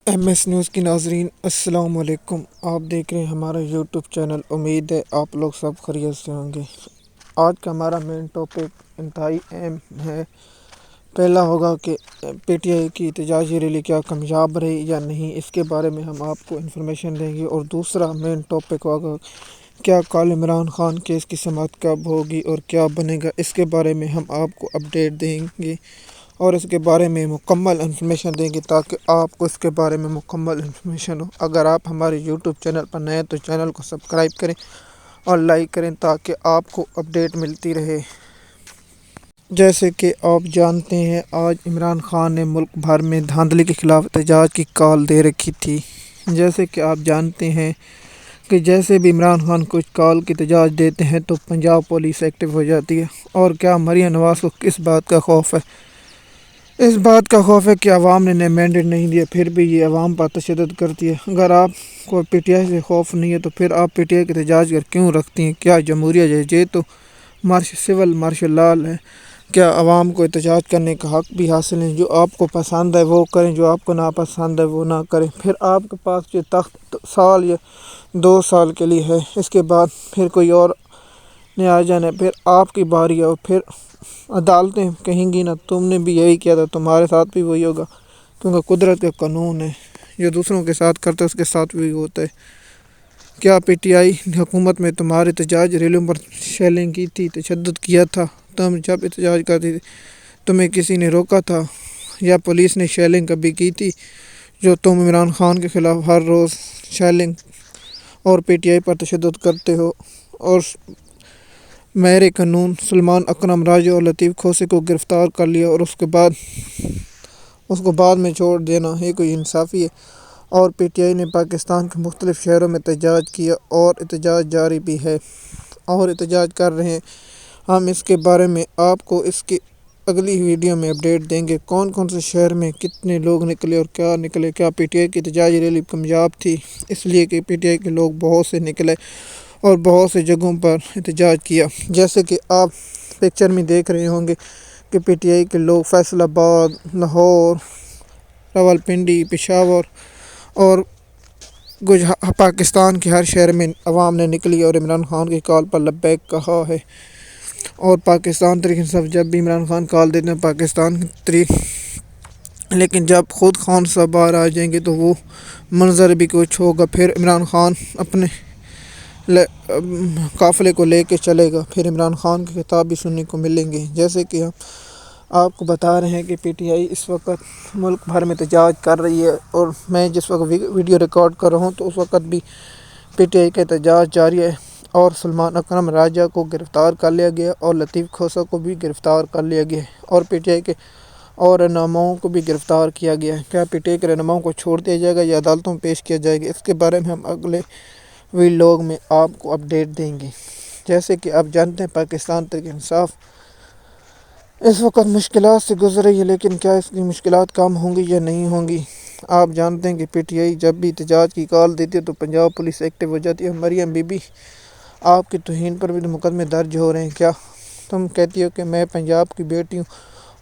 M S news کی ناظرین السلام علیکم۔ آپ دیکھ رہے ہیں ہمارا یوٹیوب چینل، امید ہے آپ لوگ سب خیریت سے ہوں گے۔ آج کا ہمارا مین ٹاپک انتہائی اہم ہے۔ پہلا ہوگا کہ پی ٹی آئی کی احتجاجی ریلی کیا کامیاب رہی یا نہیں، اس کے بارے میں ہم آپ کو انفارمیشن دیں گے۔ اور دوسرا مین ٹاپک ہوگا کیا کال عمران خان کیس کی سماعت کب ہوگی اور کیا بنے گا، اس کے بارے میں ہم آپ کو اپڈیٹ دیں گے اور اس کے بارے میں مکمل انفارمیشن دیں گے تاکہ آپ کو اس کے بارے میں مکمل انفارمیشن ہو۔ اگر آپ ہمارے یوٹیوب چینل پر نئے تو چینل کو سبسکرائب کریں اور لائک کریں تاکہ آپ کو اپڈیٹ ملتی رہے۔ جیسے کہ آپ جانتے ہیں، آج عمران خان نے ملک بھر میں دھاندلی کے خلاف احتجاج کی کال دے رکھی تھی۔ جیسے کہ آپ جانتے ہیں کہ جیسے بھی عمران خان کچھ کال کی احتجاج دیتے ہیں تو پنجاب پولیس ایکٹیو ہو جاتی ہے۔ اور کیا مریم نواز کو کس بات کا خوف ہے؟ اس بات کا خوف ہے کہ عوام نے مینڈیٹ نہیں دیا، پھر بھی یہ عوام پر تشدد کرتی ہے۔ اگر آپ کو پی ٹی آئی سے خوف نہیں ہے تو پھر آپ پی ٹی آئی کے احتجاج کر کیوں رکھتی ہیں؟ کیا جمہوریہ ہے؟ یہ تو سول مارشل لا ہے۔ کیا عوام کو احتجاج کرنے کا حق بھی حاصل ہے؟ جو آپ کو پسند ہے وہ کریں، جو آپ کو ناپسند ہے وہ نہ کریں۔ پھر آپ کے پاس یہ تخت سال یا 2 سال کے لیے ہے، اس کے بعد پھر کوئی اور نے آ جانا ہے، پھر آپ کی باری ہے اور پھر عدالتیں کہیں گی نا تم نے بھی یہی کیا تھا، تمہارے ساتھ بھی وہی ہوگا، کیونکہ قدرت کا قانون ہے، جو دوسروں کے ساتھ کرتا ہے اس کے ساتھ بھی ہوتا ہے۔ کیا پی ٹی آئی حکومت میں تمہارے احتجاج ریلیوں پر شیلنگ کی تھی، تشدد کیا تھا؟ تم جب احتجاج کرتی تھی تمہیں کسی نے روکا تھا یا پولیس نے شیلنگ کبھی کی تھی؟ جو تم عمران خان کے خلاف ہر روز شیلنگ اور پی ٹی آئی پر تشدد کرتے ہو اور ماہر قانون سلمان اکرم راجہ اور لطیف کھوسے کو گرفتار کر لیا اور اس کو بعد میں چھوڑ دینا، یہ کوئی انصافی ہے؟ اور پی ٹی آئی نے پاکستان کے مختلف شہروں میں احتجاج کیا اور احتجاج جاری بھی ہے اور احتجاج کر رہے ہیں۔ ہم اس کے بارے میں آپ کو اس کی اگلی ویڈیو میں اپڈیٹ دیں گے، کون کون سے شہر میں کتنے لوگ نکلے اور کیا نکلے۔ کیا پی ٹی آئی کی احتجاجی ریلی کامیاب تھی؟ اس لیے کہ پی ٹی آئی کے لوگ بہت سے نکلے اور بہت سے جگہوں پر احتجاج کیا۔ جیسے کہ آپ پکچر میں دیکھ رہے ہوں گے کہ پی ٹی آئی کے لوگ فیصل آباد، لاہور، راولپنڈی، پشاور اور پاکستان کے ہر شہر میں عوام نے نکلی اور عمران خان کی کال پر لبیک کہا ہے۔ اور پاکستان تحریک انصاف جب بھی عمران خان کال دیتے ہیں پاکستان تحریک، لیکن جب خود خان صاحب باہر آ جائیں گے تو وہ منظر بھی کچھ ہوگا۔ پھر عمران خان اپنے قافلے کو لے کے چلے گا، پھر عمران خان کے خطاب بھی سننے کو ملیں گے۔ جیسے کہ ہم آپ کو بتا رہے ہیں کہ پی ٹی آئی اس وقت ملک بھر میں احتجاج کر رہی ہے اور میں جس وقت ویڈیو ریکارڈ کر رہا ہوں تو اس وقت بھی پی ٹی آئی کا احتجاج جاری ہے اور سلمان اکرم راجہ کو گرفتار کر لیا گیا اور لطیف کھوسہ کو بھی گرفتار کر لیا گیا اور پی ٹی آئی کے اور رہنماؤں کو بھی گرفتار کیا گیا ہے۔ کیا پی ٹی آئی کے رہنماؤں کو چھوڑ دیا جائے گا یا عدالتوں میں پیش کیا جائے گا، اس کے بارے میں ہم اگلے ویلوگ میں آپ کو اپڈیٹ دیں گے۔ جیسے کہ آپ جانتے ہیں پاکستان تحریک انصاف اس وقت مشکلات سے گزر رہی ہے، لیکن کیا اس کی مشکلات کم ہوں گی یا نہیں ہوں گی؟ آپ جانتے ہیں کہ پی ٹی آئی جب بھی احتجاج کی کال دیتی ہے تو پنجاب پولیس ایکٹیو ہو جاتی ہے۔ مریم بی بی، آپ کی توہین پر بھی مقدمے درج ہو رہے ہیں۔ کیا تم کہتی ہو کہ میں پنجاب کی بیٹی ہوں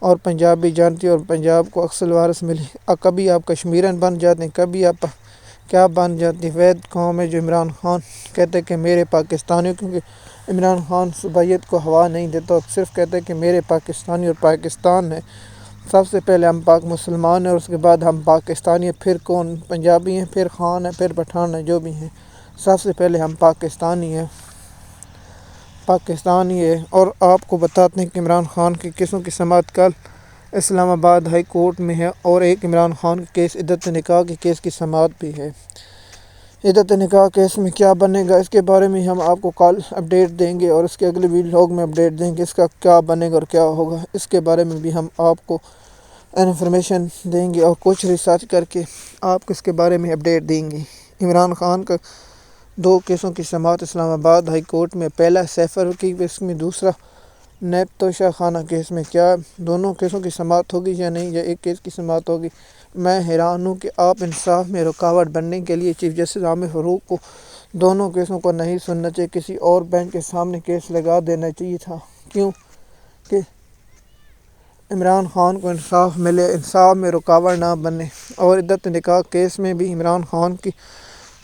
اور پنجاب بھی جانتی ہوں اور پنجاب کو اصل وارث ملی؟ کبھی آپ کشمیرن بن جاتے ہیں، کبھی آپ کیا بن جاتی ہے؟ وید قوم ہے جو عمران خان کہتے ہیں کہ میرے پاکستانیوں، کیونکہ عمران خان صوبائیت کو ہوا نہیں دیتا اور صرف کہتے ہیں کہ میرے پاکستانی اور پاکستان ہے۔ سب سے پہلے ہم پاک مسلمان ہیں اور اس کے بعد ہم پاکستانی ہیں، پھر کون پنجابی ہیں، پھر خان ہیں، پھر پٹھان ہیں، جو بھی ہیں، سب سے پہلے ہم پاکستانی ہیں، پاکستانی ہے۔ اور آپ کو بتاتے ہیں کہ عمران خان کے کیسوں کی سماعت کل اسلام آباد ہائی کورٹ میں ہے اور ایک عمران خان کے کیس عدت نکاح کے کیس کی سماعت بھی ہے۔ عدت نکاح کیس میں کیا بنے گا، اس کے بارے میں ہم آپ کو کل اپڈیٹ دیں گے اور اس کے اگلے ویلوگ میں اپڈیٹ دیں گے، اس کا کیا بنے گا اور کیا ہوگا، اس کے بارے میں بھی ہم آپ کو انفارمیشن دیں گے اور کچھ ریسرچ کر کے آپ کو اس کے بارے میں اپڈیٹ دیں گے۔ عمران خان کا 2 کیسوں کی سماعت اسلام آباد ہائی کورٹ میں، پہلا سیفر کی کیس میں، دوسرا نیب توشہ خانہ کیس میں۔ کیا دونوں کیسوں کی سماعت ہوگی یا نہیں، یا ایک کیس کی سماعت ہوگی؟ میں حیران ہوں کہ آپ انصاف میں رکاوٹ بننے کے لیے چیف جسٹس عامر فاروق کو دونوں کیسوں کو نہیں سننا چاہیے، کسی اور بینچ کے سامنے کیس لگا دینا چاہیے تھا، کیوں کہ عمران خان کو انصاف ملے، انصاف میں رکاوٹ نہ بنے۔ اور عدت نکاح کیس میں بھی عمران خان کی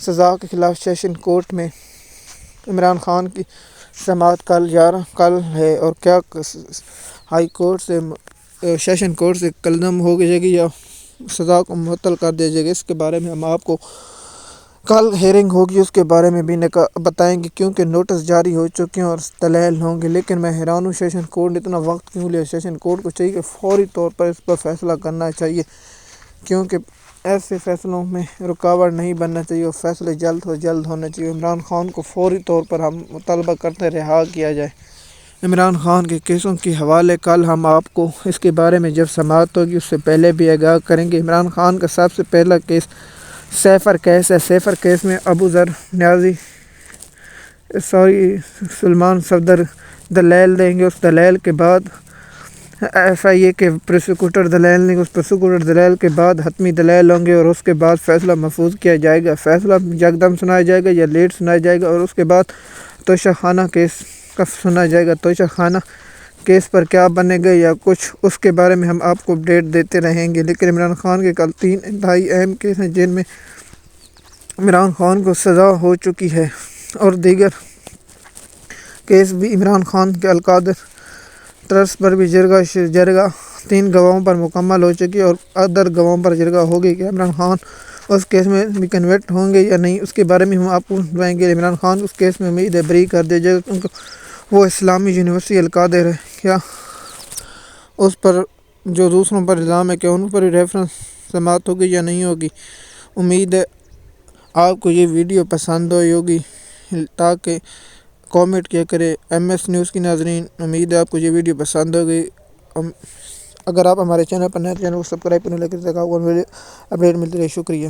سزا کے خلاف سیشن کورٹ میں عمران خان کی سماعت کل ہے، اور کیا ہائی کورٹ سے سیشن کورٹ سے قلم ہو جائے گی یا سزا کو معطل کر دیا جائے گا، اس کے بارے میں ہم آپ کو کل ہیئرنگ ہوگی اس کے بارے میں بھی بتائیں گے، کیونکہ نوٹس جاری ہو چکے ہیں اور دلائل ہوں گے۔ لیکن میں حیران ہوں سیشن کورٹ نے اتنا وقت کیوں لیا۔ سیشن کورٹ کو چاہیے کہ فوری طور پر اس پر فیصلہ کرنا چاہیے، کیونکہ ایسے فیصلوں میں رکاوٹ نہیں بننا چاہیے اور فیصلے جلد و جلد ہونا چاہیے۔ عمران خان کو فوری طور پر ہم مطالبہ کرتے ہیں رہا کیا جائے۔ عمران خان کے کیسوں کے حوالے کل ہم آپ کو اس کے بارے میں جب سماعت ہوگی اس سے پہلے بھی آگاہ کریں گے۔ عمران خان کا سب سے پہلا کیس سیفر کیس ہے۔ سیفر کیس میں ابو ذر نیازی سلمان صفدر دلیل دیں گے۔ اس دلیل کے بعد ایف آئی اے کے پروسیکیوٹر دلیل دیں گے۔ اس پروسیکیوٹر دلیل کے بعد حتمی دلیل ہوں گے اور اس کے بعد فیصلہ محفوظ کیا جائے گا۔ فیصلہ یکدم سنایا جائے گا یا لیٹ سنایا جائے گا، اور اس کے بعد توشہ خانہ کیس کا سنا جائے گا۔ توشہ خانہ کیس پر کیا بنے گا یا کچھ اس کے بارے میں ہم آپ کو اپڈیٹ دیتے رہیں گے۔ لیکن عمران خان کے کل 3 انتہائی اہم کیس ہیں جن میں عمران خان کو سزا ہو چکی ہے، اور دیگر کیس بھی عمران خان کے القادر ٹرسٹ پر بھی جرگہ 3 گواہوں پر مکمل ہو چکی ہے، اور ادر گواہوں پر جرگہ ہوگی کہ عمران خان اس کیس میں بھی کنوکٹ ہوں گے یا نہیں، اس کے بارے میں ہم آپ کو بتائیں گے۔ عمران خان اس کیس میں امید ہے بری کر دیا جائے گا، کیونکہ وہ اسلامی یونیورسٹی القادر ہے، کیا اس پر جو دوسروں پر الزام ہے کہ ان پر ریفرنس سماعت ہوگی یا نہیں ہوگی۔ امید ہے آپ کو یہ ویڈیو پسند ہوئی ہوگی، تاکہ کامنٹ کیا کرے۔ ایم ایس نیوز کی ناظرین، امید ہے آپ کو یہ ویڈیو پسند ہوگی۔ اگر آپ ہمارے چینل پر نئے چینل کو سبسکرائب کرنے لگے تو اپڈیٹ ملتی رہے۔ شکریہ۔